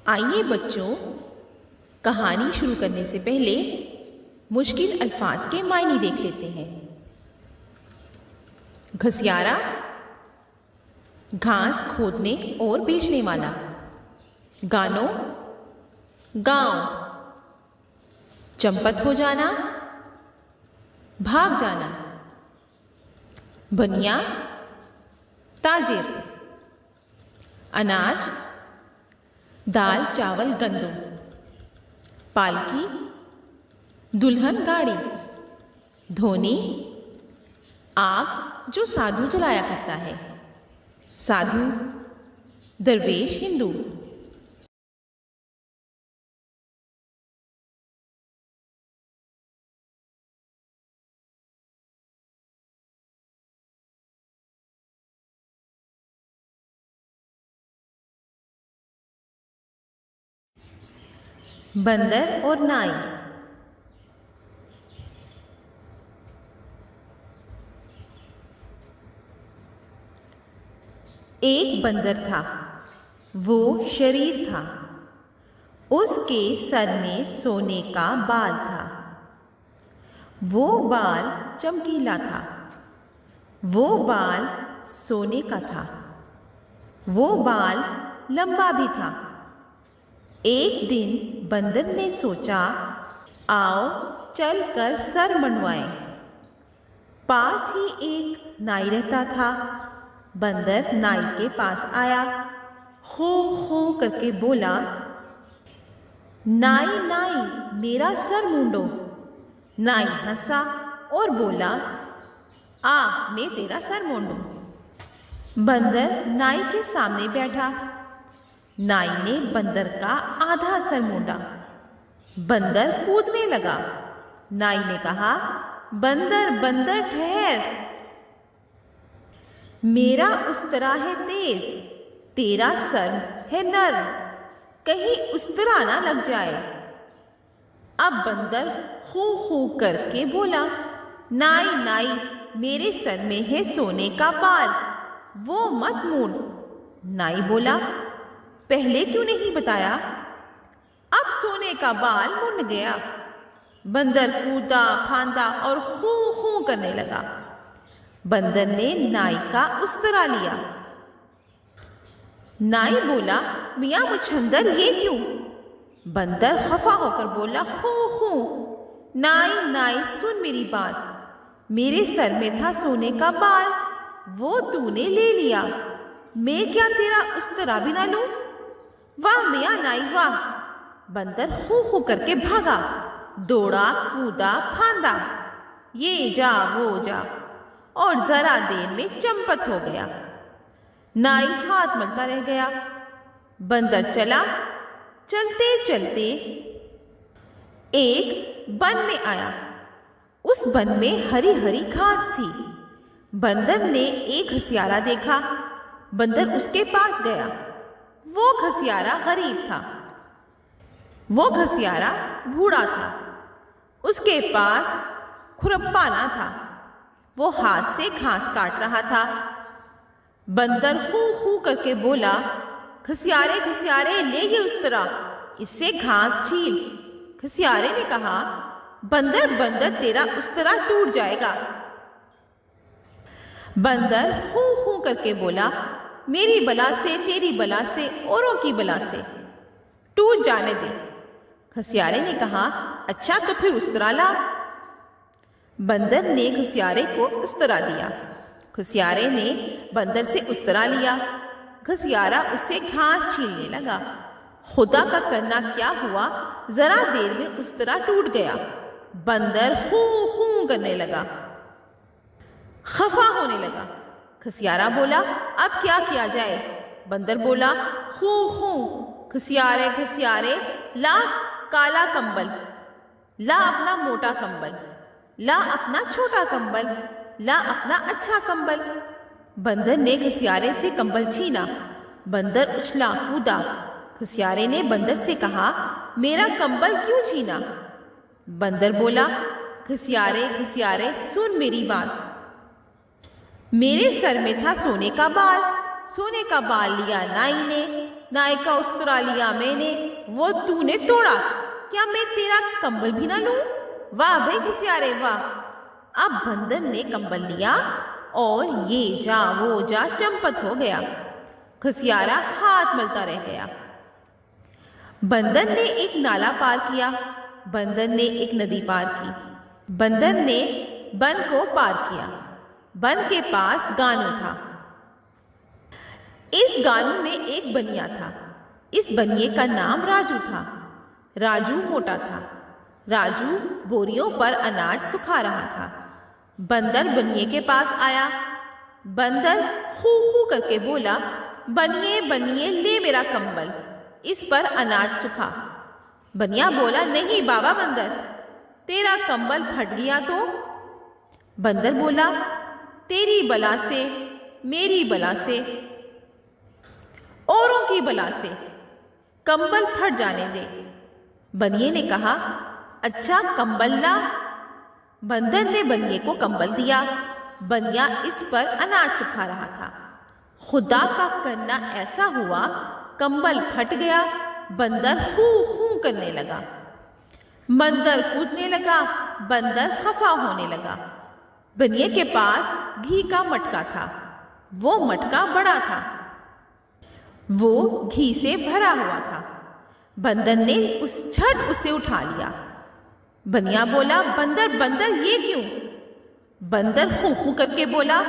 آئیے بچوں، کہانی شروع کرنے سے پہلے مشکل الفاظ کے معنی دیکھ لیتے ہیں۔ گھسیارا، گھاس کھودنے اور بیچنے والا۔ گانو، گاؤں۔ چمپت ہو جانا، بھاگ جانا۔ بنیا، تاجر۔ اناج، دال چاول گندم۔ پالکی، دلہن گاڑی۔ دھونی، آگ جو سادھو جلایا کرتا ہے۔ سادھو، درویش ہندو۔ بندر اور نائی۔ ایک بندر تھا، وہ شریر تھا، اس کے سر میں سونے کا بال تھا، وہ بال چمکیلا تھا، وہ بال سونے کا تھا، وہ بال لمبا بھی تھا۔ ایک دن بندر نے سوچا، آؤ چل کر سر منڈوائیں۔ پاس ہی ایک نائی رہتا تھا۔ بندر نائی کے پاس آیا، خو خو کر کے بولا، نائی نائی میرا سر مونڈو۔ نائی ہنسا اور بولا، آ میں تیرا سر مونڈوں۔ بندر نائی کے سامنے بیٹھا۔ نائی نے بندر کا آدھا سر مونڈا۔ بندر کودنے لگا۔ نائی نے کہا، بندر بندر ٹھہر، میرا استرا ہے تیز، تیرا سر ہے نرم، کہیں استرا نہ لگ جائے۔ اب بندر خو خو کر کے بولا، نائی نائی میرے سر میں ہے سونے کا بال، وہ مت مونڈ۔ نائی بولا، پہلے کیوں نہیں بتایا؟ اب سونے کا بال منڈ گیا۔ بندر کودا پھاندا اور خو خو کرنے لگا۔ بندر نے نائی کا استرا لیا۔ نائی بولا، میاں مچھندر یہ کیوں؟ بندر خفا ہو کر بولا، خو خو، نائی نائی سن میری بات، میرے سر میں تھا سونے کا بال، وہ تو نے لے لیا، میں کیا تیرا استرا بھی نہ لوں؟ واہ میاں نائی واہ۔ بندر خو خو کر کے بھاگا، دوڑا کودا پھاندا، یہ جا وہ جا، اور ذرا دیر میں چمپت ہو گیا۔ نائی ہاتھ ملتا رہ گیا۔ بندر چلا، چلتے چلتے ایک بن میں آیا۔ اس بن میں ہری ہری گھاس تھی۔ بندر نے ایک گھسیارا دیکھا۔ بندر اس کے پاس گیا۔ وہ گھسیارا غریب تھا، وہ گھسیارا بوڑھا تھا، اس کے پاس کھرپا نہ تھا، وہ ہاتھ سے گھاس کاٹ رہا تھا۔ بندر خو خو کر کے بولا، گھسیارے گھسیارے لے یہ استرا، اس سے گھاس چھیل۔ گھسیارے نے کہا، بندر بندر تیرا استرا ٹوٹ جائے گا۔ بندر خو خو کر کے بولا، میری بلا سے تیری بلا سے اوروں کی بلا سے ٹوٹ جانے دے۔ گھسیارے نے کہا، اچھا تو پھر استرا لا۔ بندر نے گھسیارے کو استرا دیا۔ گھسیارے نے بندر سے استرا لیا۔ گھسیارا اس سے گھاس چھیلنے لگا۔ خدا کا کرنا کیا ہوا، ذرا دیر میں استرا ٹوٹ گیا۔ بندر خو خو کرنے لگا، خفا ہونے لگا۔ گھسیارا بولا، اب کیا کیا جائے؟ بندر بولا، خو خو، گھسیارے گھسیارے لا کالا کمبل، لا اپنا موٹا کمبل، لا اپنا چھوٹا کمبل، لا اپنا اچھا کمبل۔ بندر نے گھسیارے سے کمبل چھینا۔ بندر اچھلا کودا۔ گھسیارے نے بندر سے کہا، میرا کمبل کیوں چھینا؟ بندر بولا، گھسیارے گھسیارے سن میری بات، میرے سر میں تھا سونے کا بال، سونے کا بال لیا نائی نے، نائی کا استرا لیا میں نے، وہ تو نے توڑا، کیا میں تیرا کمبل بھی نہ لوں؟ واہ بھائی گھسیارے واہ۔ اب بندر نے کمبل لیا اور یہ جا وہ جا چمپت ہو گیا، گھسیارا ہاتھ ملتا رہ گیا۔ بندر نے ایک نالا پار کیا، بندر نے ایک ندی پار کی، بندر نے بن کو پار کیا، بن کے پاس گانو تھا، اس گانو میں ایک بنیا تھا، اس بنیے کا نام راجو تھا۔ راجو موٹا تھا، راجو بوریوں پر اناج سکھا رہا تھا۔ بندر بنیے کے پاس آیا، بندر خو خو کر کے بولا، بنیے بنیے لے میرا کمبل، اس پر اناج سکھا۔ بنیا بولا، نہیں بابا بندر، تیرا کمبل پھٹ گیا تو؟ بندر بولا، تیری بلا سے، میری بلا سے، اوروں کی بلا سے کمبل پھٹ جانے دے۔ بنیے نے کہا، اچھا کمبل لا۔ بندر نے بنیے کو کمبل دیا، بنیا اس پر اناج سکھا رہا تھا۔ خدا کا کرنا ایسا ہوا، کمبل پھٹ گیا، بندر خو خو کرنے لگا، بندر کودنے لگا، بندر خفا ہونے لگا۔ بنیے کے پاس گھی کا مٹکا تھا، وہ مٹکا بڑا تھا، وہ گھی سے بھرا ہوا تھا۔ بندر نے جھٹ اسے اٹھا لیا۔ بنیا بولا، بندر بندر یہ کیوں؟ بندر خو خو کر کے بولا،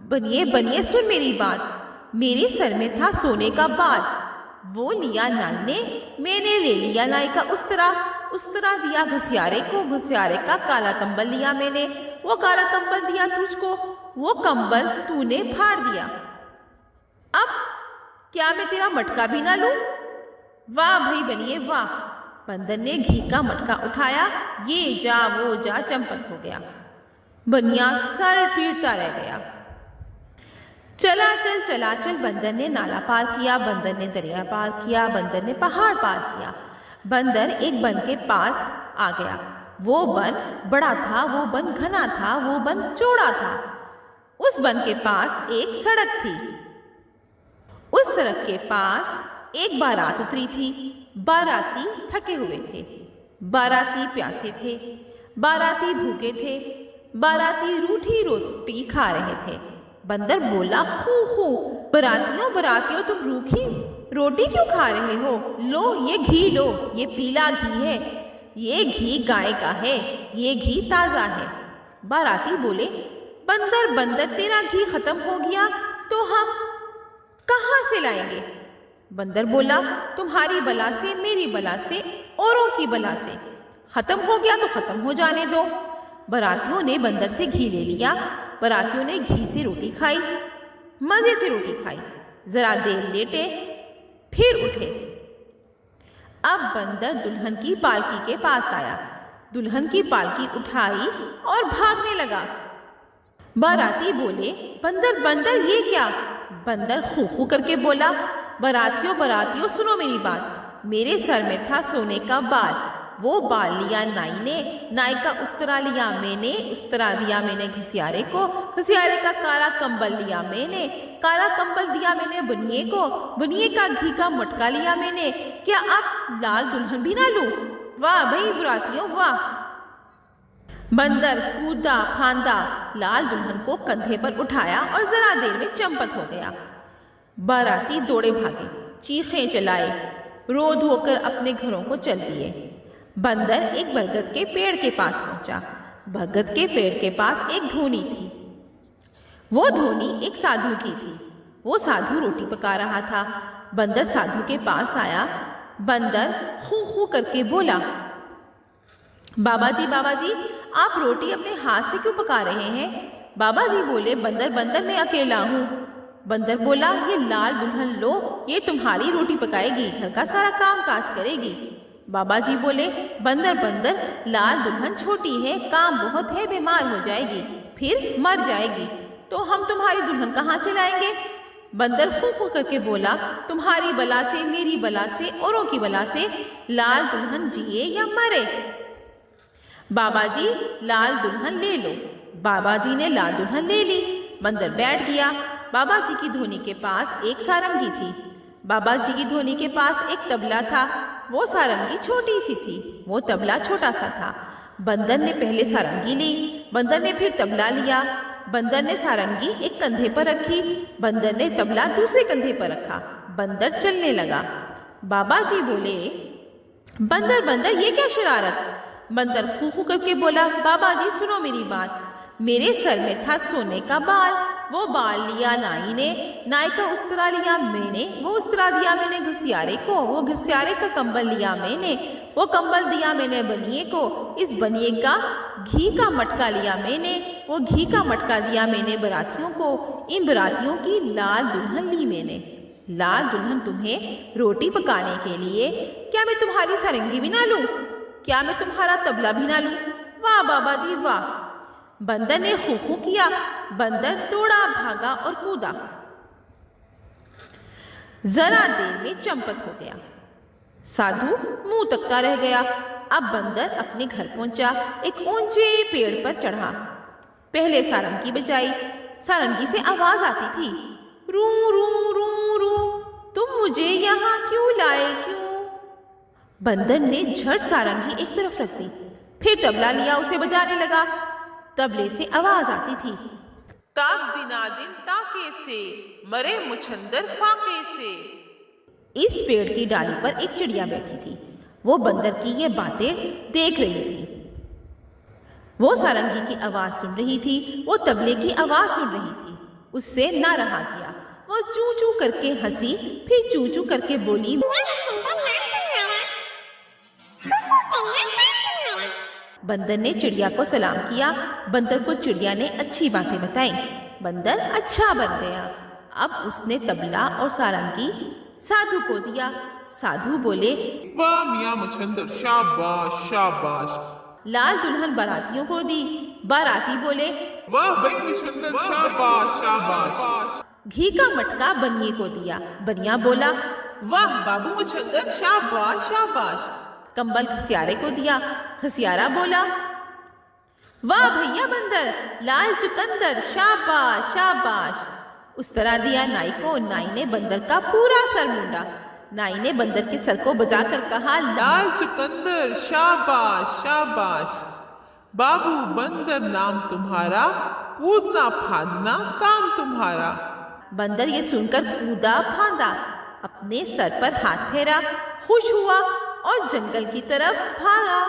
بنیے بنیے سن میری بات، میرے سر میں تھا سونے کا بال، وہ لیا نائی نے، میں نے لے لیا نائی کا استرا، استرا دیا گھسیارے کو، گھسیارے کا کالا کمبل لیا میں نے، وہ کالا کمبل دیا تجھ کو، وہ کمبل تو نے پھاڑ دیا۔ اب کیا میں تیرا مٹکا بھی نہ لوں؟ واہ بھائی بنیے واہ۔ بندر نے گھی کا مٹکا اٹھایا، یہ جا وہ جا چمپت ہو گیا، بنیا سر پیٹتا رہ گیا۔ چلا چل بندر نے نالا پار کیا، بندر نے دریا پار کیا، بندر نے پہاڑ پار کیا۔ بندر ایک بن کے پاس آ گیا، وہ بن بڑا تھا، وہ بن گھنا تھا، وہ بن چوڑا تھا۔ اس بن کے پاس ایک سڑک تھی، اس سڑک کے پاس ایک بارات اتری تھی۔ باراتی تھکے ہوئے تھے، باراتی پیاسے تھے، باراتی بھوکے تھے، باراتی روٹھی روٹی کھا رہے تھے۔ بندر بولا، خو خو، براتیوں تم روکھی روٹی کیوں کھا رہے ہو؟ لو یہ گھی لو، یہ پیلا گھی ہے، یہ گھی گائے کا ہے، یہ گھی تازہ ہے۔ باراتی بولے، بندر تیرا گھی ختم ہو گیا تو ہم کہاں سے لائیں گے؟ بندر بولا، تمہاری بلا سے، میری بلا سے، اوروں کی بلا سے، ختم ہو گیا تو ختم ہو جانے دو۔ براتیوں نے بندر سے گھی لے لیا، براتیوں نے گھی سے روٹی کھائی، مزے سے روٹی کھائی، ذرا دیر لیٹے پھر اٹھے۔ اب بندر دلہن کی پالکی کے پاس آیا، دلہن کی پالکی اٹھائی اور بھاگنے لگا۔ باراتی بولے، بندر یہ کیا؟ بندر خو خو کر کے بولا، براتیوں سنو میری بات، میرے سر میں تھا سونے کا بال، وہ بال لیا نائی نے، نائی کا استرا لیا میں نے، استرا دیا میں نے گھسیارے کو، گھسیارے کا کالا کمبل لیا میں نے، کالا کمبل دیا میں نے بنیے کو، بنیے کا گھی کا مٹکا لیا میں نے، کیا اب لال دلہن بھی نہ لوں؟ واہ بھائی براتیوں واہ۔ بندر کودا پھاندا، لال دلہن کو کندھے پر اٹھایا اور ذرا دیر میں چمپت ہو گیا۔ باراتی دوڑے بھاگے، چیخیں چلائے، رو دھو کر اپنے گھروں کو چل دیے۔ بندر ایک برگد کے پیڑ کے پاس پہنچا، برگد کے پیڑ کے پاس ایک دھونی تھی، وہ دھونی ایک سادھو کی تھی، وہ سادھو روٹی پکا رہا تھا۔ بندر سادھو کے پاس آیا، بندر خو خو کر کے بولا، بابا جی آپ روٹی اپنے ہاتھ سے کیوں پکا رہے ہیں؟ بابا جی بولے، بندر میں اکیلا ہوں۔ بندر بولا، یہ لال دلہن لو، یہ تمہاری روٹی پکائے گی، گھر کا سارا کام کاج کرے گی۔ بابا جی بولے، بندر لال دلہن چھوٹی ہے، کام بہت ہے، بیمار ہو جائے گی، پھر مر جائے گی، تو ہم تمہاری دلہن کہاں سے لائیں گے؟ بندر خو خو کر کے بولا، تمہاری بلا سے، میری بلا سے، اوروں کی بلا سے، لال دلہن جیے یا مرے، بابا جی لال دلہن لے لو۔ بابا جی نے لال دلہن لے لی۔ بندر بیٹھ گیا۔ بابا جی کی دھونی کے پاس ایک سارنگی تھی، بابا جی کی دھونی کے پاس ایک طبلہ تھا، وہ سارنگی چھوٹی سی تھی، وہ طبلہ چھوٹا سا تھا۔ بندر نے پہلے سارنگی لی، بندر نے پھر طبلہ لیا۔ بندر نے سارنگی ایک کندھے پر رکھی، بندر نے طبلہ دوسرے کندھے پر رکھا۔ بندر چلنے لگا۔ بابا جی بولے، بندر بندر یہ کیا شرارت؟ بندر خو خو کر کے بولا، بابا جی سنو میری بات، میرے سر میں تھا سونے کا بال، وہ بال لیا نائی نے، نائی کا استرا لیا میں نے، وہ استرا دیا میں نے گھسیارے کو، وہ گھسیارے کا کمبل لیا میں نے، وہ کمبل دیا میں نے بنیے کو، اس بنیے کا گھی کا مٹکا لیا میں نے، وہ گھی کا مٹکا دیا میں نے براتیوں کو، ان براتیوں کی لال دلہن لی میں نے۔ لال دلہن تمہیں روٹی پکانے کے لیے، کیا میں تمہاری سارنگی بھی نہ لوں؟ کیا میں تمہارا طبلہ بھی نہ لوں؟ واہ بابا جی واہ! بندر نے خو خو کیا، بندر دوڑا بھاگا اور کودا، ذرا دیر میں چمپت ہو گیا۔ سادھو منہ تکتا رہ گیا۔ اب بندر اپنے گھر پہنچا، ایک اونچے پیڑ پر چڑھا، پہلے سارنگی بجائی۔ سارنگی سے آواز آتی تھی، رو رو رو رو، تم مجھے یہاں کیوں لائے کیوں؟ بندر نے جھٹ سارنگی ایک طرف رکھ دی، پھر طبلہ لیا، اسے بجانے لگا۔ طبلے سے آواز آتی تھی، تاک دنا دن تاکے سے، مرے مچھندر فاقے سے۔ اس پیڑ کی ڈالی پر ایک چڑیا بیٹھی تھی، وہ بندر کی یہ باتیں دیکھ رہی تھی۔ وہ سارنگی کی آواز سن رہی تھی، وہ طبلے کی آواز سن رہی تھی، اس سے نہ رہا گیا۔ وہ چوں چوں کر کے ہنسی، پھر چوں چوں کر کے بولی، بندر نے چڑیا کو سلام کیا۔ بندر کو چڑیا نے اچھی باتیں بتائیں، بندر اچھا بن گیا۔ اب اس نے طبلہ اور سارنگی سادھو کو دیا۔ سادھو بولے، واہ میاں مچھندر، شاباش شاباش۔ لال دلہن باراتیوں کو دی۔ باراتی بولے، واہ بھائی مچھندر، شاباش شاباش۔ گھی کا مٹکا بنیے کو دیا۔ بنیا بولا، واہ بابو مچھندر، شاباش شاباش۔ کمبل کھسیارے کو دیا۔ کھسیارا بولا، واہ بھیا بندر، لال چکندر، شاباش شاباش۔ اس طرح دیا نائی کو۔ نائی نے بندر کا پورا سر مونڈا۔ نائی نے بندر کے سر کو بجا کر کہا، لال چکندر، شاباش شاباش۔ بابو بندر نام تمہارا، کودنا پھاندنا کام تمہارا۔ بندر یہ سن کر کودا پھاندا، اپنے سر پر ہاتھ پھیرا، خوش ہوا اور جنگل کی طرف بھاگا۔